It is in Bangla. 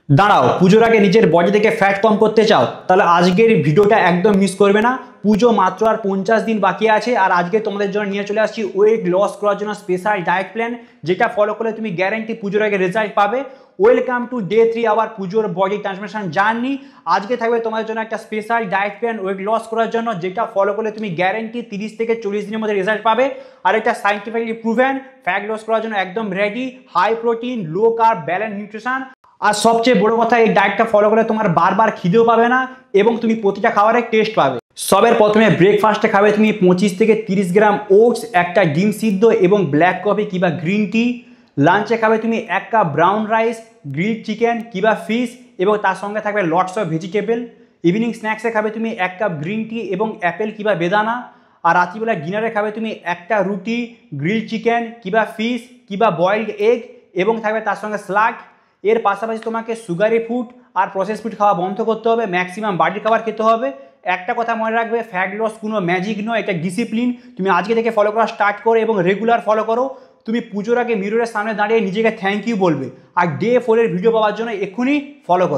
দাঁড়াও, পুজোর আগে নিজের বডি থেকে ফ্যাট কম করতে চাও? তাহলে আজকের ভিডিওটা একদম মিস করবে না। পুজো মাত্র আর 50 দিন বাকি আছে, আর আজকে তোমাদের জন্য নিয়ে চলে আসছি ওয়েট লস করার জন্য স্পেশাল ডায়েট প্ল্যান, যেটা ফলো করলে তুমি গ্যারান্টি পুজোর আগে রেজাল্ট পাবে। ওয়েলকাম টু ডে 3 আবার পুজোর বডি ট্রান্সফরমেশন জার্নি। আজকে থাকবে তোমাদের জন্য একটা special diet plan weight loss করার জন্য, যেটা ফলো করলে তুমি গ্যারান্টি 30 থেকে 40 দিনের মধ্যে রেজাল্ট পাবে। আর এটা সাইন্টিফিকলি প্রুভেন, ফ্যাট লস করার জন্য একদম ready. High protein, low carb, balance nutrition. আর সবচেয়ে বড় কথা, এই ডায়েটটা ফলো করলে তোমার বারবার খিদেও পাবে না এবং তুমি প্রতিটা খাবারের টেস্ট পাবে। সবের প্রথমে ব্রেকফাস্টে খাবে তুমি 25 থেকে 30 গ্রাম ওটস, একটা ডিম সিদ্ধ এবং ব্ল্যাক কফি কিংবা গ্রিন টি। লাঞ্চে খাবে তুমি 1 cup brown rice, grilled chicken কিংবা ফিশ এবং তার সঙ্গে থাকবে লটস অফ ভেজিটেবল। ইভিনিং স্ন্যাক্সে খাবে তুমি 1 কাপ গ্রিন টি এবং অ্যাপেল কিংবা বেদানা। আর রাত্রিবেলা ডিনারে খাবে তুমি একটা রুটি, গ্রিলড চিকেন কিংবা ফিশ কিংবা বয়েলড এগ এবং থাকবে তার সঙ্গে স্যালাড। এর পাশাপাশি তোমাকে সুগারি ফুড আর প্রসেস ফুড খাওয়া বন্ধ করতে হবে, ম্যাক্সিমাম বাড়ির খাবার খেতে হবে। একটা কথা মনে রাখবে, ফ্যাট লস কোনো ম্যাজিক নয়, এটা ডিসিপ্লিন। তুমি আজকে থেকে ফলো করা স্টার্ট করো এবং রেগুলার ফলো করো। তুমি পুজোর আগে মিররের সামনে দাঁড়িয়ে নিজেকে থ্যাংক ইউ বলবে। আর ডে 4 এর ভিডিও পাওয়ার জন্য এক্ষুনি ফলো করো।